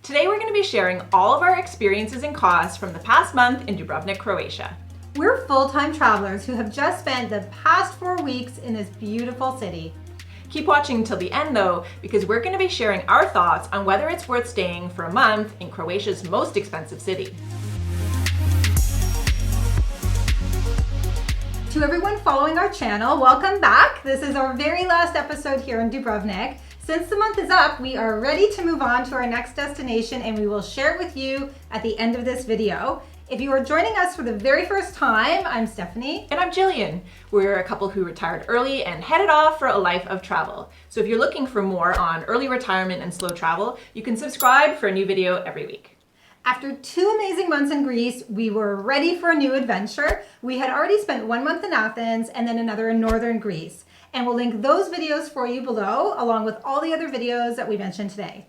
Today we're going to be sharing all of our experiences and costs from the past month in Dubrovnik, Croatia. We're full-time travelers who have just spent the past 4 weeks in this beautiful city. Keep watching until the end though, because we're going to be sharing our thoughts on whether it's worth staying for a month in Croatia's most expensive city. To everyone following our channel, welcome back. This is our very last episode here in Dubrovnik. Since the month is up, we are ready to move on to our next destination and we will share it with you at the end of this video. If you are joining us for the very first time, I'm Stephanie. And I'm Gillian. We're a couple who retired early and headed off for a life of travel. So if you're looking for more on early retirement and slow travel, you can subscribe for a new video every week. After 2 amazing months in Greece, we were ready for a new adventure. We had already spent 1 month in Athens and then another in northern Greece. And we'll link those videos for you below, along with all the other videos that we mentioned today.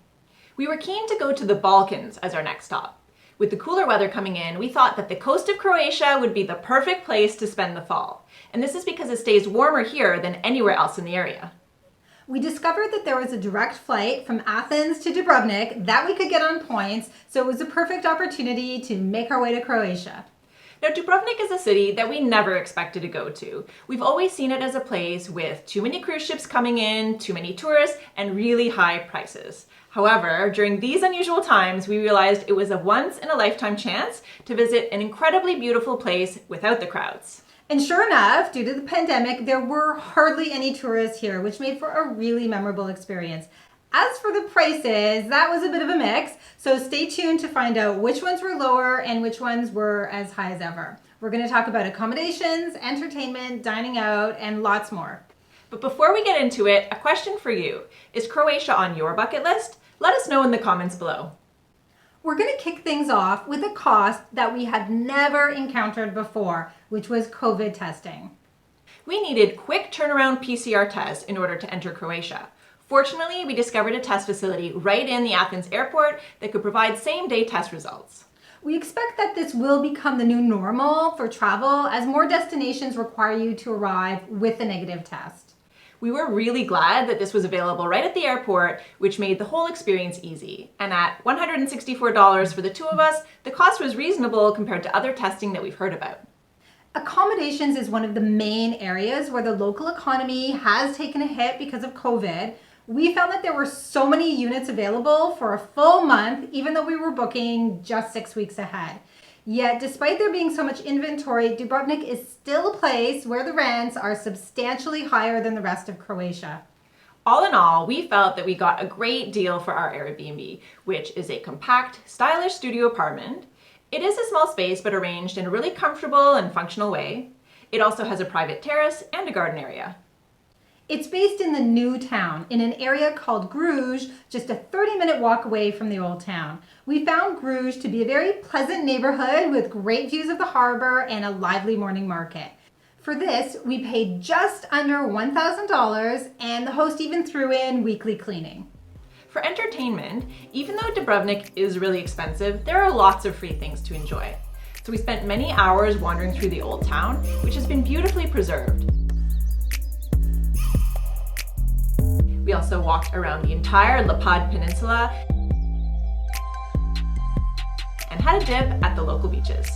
We were keen to go to the Balkans as our next stop. With the cooler weather coming in, we thought that the coast of Croatia would be the perfect place to spend the fall. And this is because it stays warmer here than anywhere else in the area. We discovered that there was a direct flight from Athens to Dubrovnik that we could get on points, so it was a perfect opportunity to make our way to Croatia. Now, Dubrovnik is a city that we never expected to go to. We've always seen it as a place with too many cruise ships coming in, too many tourists, and really high prices. However, during these unusual times, we realized it was a once-in-a-lifetime chance to visit an incredibly beautiful place without the crowds. And sure enough, due to the pandemic, there were hardly any tourists here, which made for a really memorable experience. As for the prices, that was a bit of a mix, so stay tuned to find out which ones were lower and which ones were as high as ever. We're going to talk about accommodations, entertainment, dining out, and lots more. But before we get into it, a question for you. Is Croatia on your bucket list? Let us know in the comments below. We're going to kick things off with a cost that we had never encountered before, which was COVID testing. We needed quick turnaround PCR tests in order to enter Croatia. Fortunately, we discovered a test facility right in the Athens airport that could provide same-day test results. We expect that this will become the new normal for travel as more destinations require you to arrive with a negative test. We were really glad that this was available right at the airport, which made the whole experience easy. And at $164 for the two of us, the cost was reasonable compared to other testing that we've heard about. Accommodations is one of the main areas where the local economy has taken a hit because of COVID. We found that there were so many units available for a full month, even though we were booking just 6 weeks ahead. Yet, despite there being so much inventory, Dubrovnik is still a place where the rents are substantially higher than the rest of Croatia. All in all, we felt that we got a great deal for our Airbnb, which is a compact, stylish studio apartment. It is a small space, but arranged in a really comfortable and functional way. It also has a private terrace and a garden area. It's based in the new town, in an area called Bruges, just a 30-minute walk away from the old town. We found Bruges to be a very pleasant neighborhood with great views of the harbor and a lively morning market. For this, we paid just under $1,000, and the host even threw in weekly cleaning. For entertainment, even though Dubrovnik is really expensive, there are lots of free things to enjoy. So we spent many hours wandering through the old town, which has been beautifully preserved. We also walked around the entire Lapad Peninsula and had a dip at the local beaches.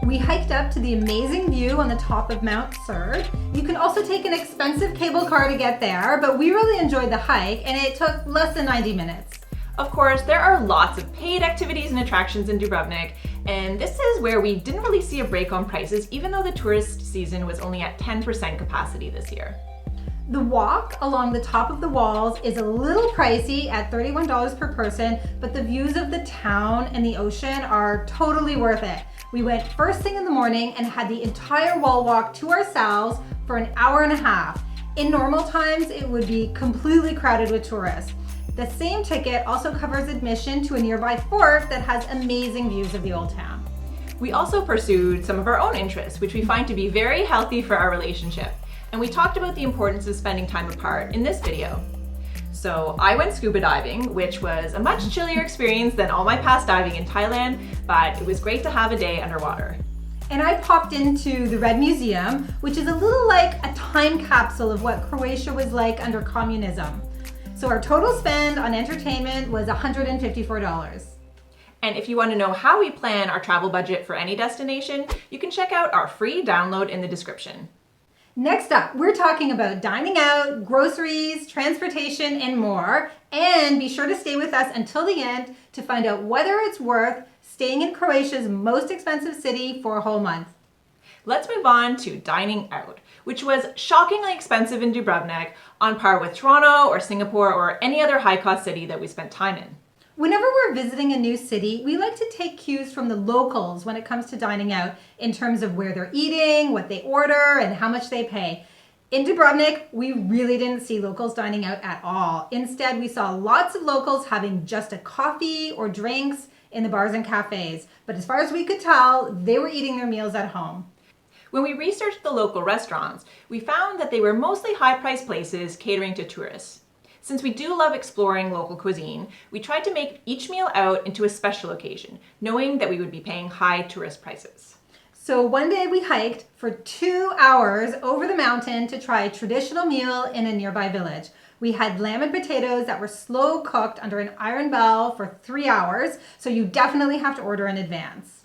We hiked up to the amazing view on the top of Mount Sur. You can also take an expensive cable car to get there, but we really enjoyed the hike and it took less than 90 minutes. Of course, there are lots of paid activities and attractions in Dubrovnik, and this is where we didn't really see a break on prices, even though the tourist season was only at 10% capacity this year. The walk along the top of the walls is a little pricey at $31 per person, but the views of the town and the ocean are totally worth it. We went first thing in the morning and had the entire wall walk to ourselves for an hour and a half. In normal times, it would be completely crowded with tourists. The same ticket also covers admission to a nearby fort that has amazing views of the old town. We also pursued some of our own interests, which we find to be very healthy for our relationship. And we talked about the importance of spending time apart in this video. So I went scuba diving, which was a much chillier experience than all my past diving in Thailand, but it was great to have a day underwater. And I popped into the Red Museum, which is a little like a time capsule of what Croatia was like under communism. So our total spend on entertainment was $154. And if you want to know how we plan our travel budget for any destination, you can check out our free download in the description. Next up, we're talking about dining out, groceries, transportation, and more. And be sure to stay with us until the end to find out whether it's worth staying in Croatia's most expensive city for a whole month. Let's move on to dining out, which was shockingly expensive in Dubrovnik, on par with Toronto or Singapore or any other high-cost city that we spent time in. Whenever we're visiting a new city, we like to take cues from the locals when it comes to dining out in terms of where they're eating, what they order, and how much they pay. In Dubrovnik, we really didn't see locals dining out at all. Instead, we saw lots of locals having just a coffee or drinks in the bars and cafes. But as far as we could tell, they were eating their meals at home. When we researched the local restaurants, we found that they were mostly high-priced places catering to tourists. Since we do love exploring local cuisine, we tried to make each meal out into a special occasion, knowing that we would be paying high tourist prices. So one day we hiked for 2 hours over the mountain to try a traditional meal in a nearby village. We had lamb and potatoes that were slow cooked under an iron bell for 3 hours, so you definitely have to order in advance.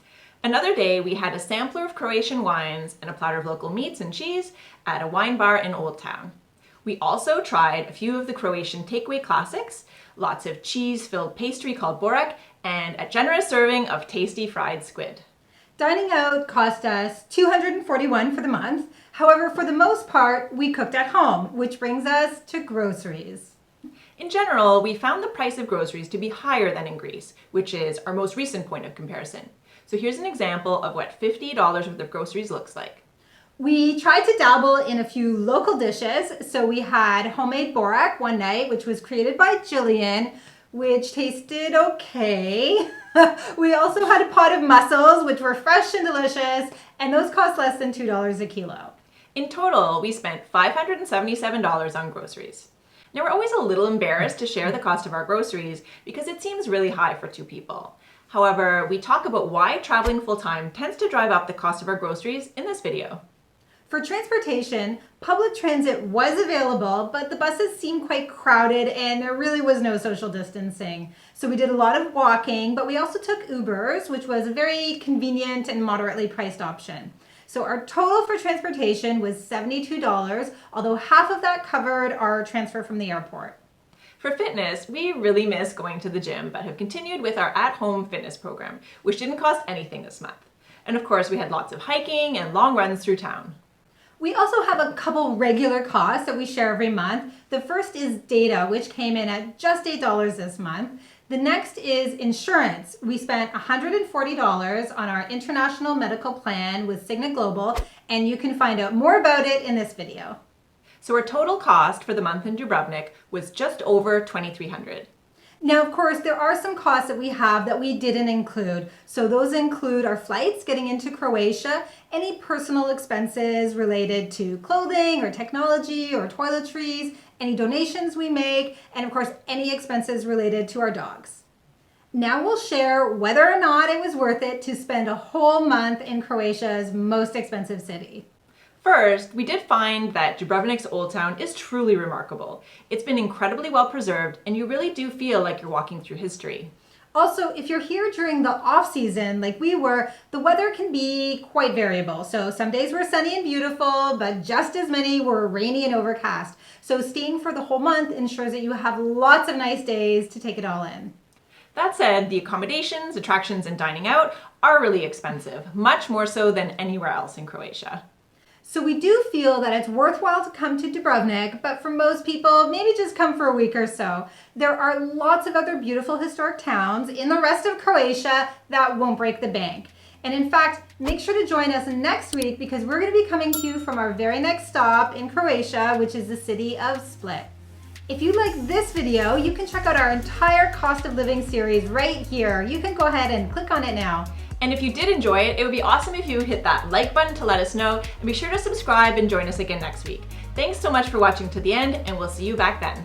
Another day, we had a sampler of Croatian wines and a platter of local meats and cheese at a wine bar in Old Town. We also tried a few of the Croatian takeaway classics, lots of cheese-filled pastry called borek, and a generous serving of tasty fried squid. Dining out cost us $241 for the month. However, for the most part, we cooked at home, which brings us to groceries. In general, we found the price of groceries to be higher than in Greece, which is our most recent point of comparison. So here's an example of what $50 worth of groceries looks like. We tried to dabble in a few local dishes. So we had homemade borek one night, which was created by Gillian, which tasted okay. We also had a pot of mussels, which were fresh and delicious, and those cost less than $2 a kilo. In total, we spent $577 on groceries. Now, we're always a little embarrassed to share the cost of our groceries because it seems really high for 2 people. However, we talk about why traveling full-time tends to drive up the cost of our groceries in this video. For transportation, public transit was available, but the buses seemed quite crowded and there really was no social distancing. So we did a lot of walking, but we also took Ubers, which was a very convenient and moderately priced option. So our total for transportation was $72, although half of that covered our transfer from the airport. For fitness, we really miss going to the gym, but have continued with our at-home fitness program, which didn't cost anything this month. And of course, we had lots of hiking and long runs through town. We also have a couple regular costs that we share every month. The first is data, which came in at just $8 this month. The next is insurance. We spent $140 on our international medical plan with Cigna Global, and you can find out more about it in this video. So our total cost for the month in Dubrovnik was just over $2,300. Now, of course, there are some costs that we have that we didn't include. So those include our flights getting into Croatia, any personal expenses related to clothing or technology or toiletries, any donations we make, and of course, any expenses related to our dogs. Now we'll share whether or not it was worth it to spend a whole month in Croatia's most expensive city. First, we did find that Dubrovnik's Old Town is truly remarkable. It's been incredibly well preserved, and you really do feel like you're walking through history. Also, if you're here during the off season like we were, the weather can be quite variable. So some days were sunny and beautiful, but just as many were rainy and overcast. So staying for the whole month ensures that you have lots of nice days to take it all in. That said, the accommodations, attractions, and dining out are really expensive, much more so than anywhere else in Croatia. So we do feel that it's worthwhile to come to Dubrovnik, but for most people, maybe just come for a week or so. There are lots of other beautiful historic towns in the rest of Croatia that won't break the bank. And in fact, make sure to join us next week because we're going to be coming to you from our very next stop in Croatia, which is the city of Split. If you like this video, you can check out our entire cost of living series right here. You can go ahead and click on it now. And if you did enjoy it, it would be awesome if you hit that like button to let us know, and be sure to subscribe and join us again next week. Thanks so much for watching to the end, and we'll see you back then.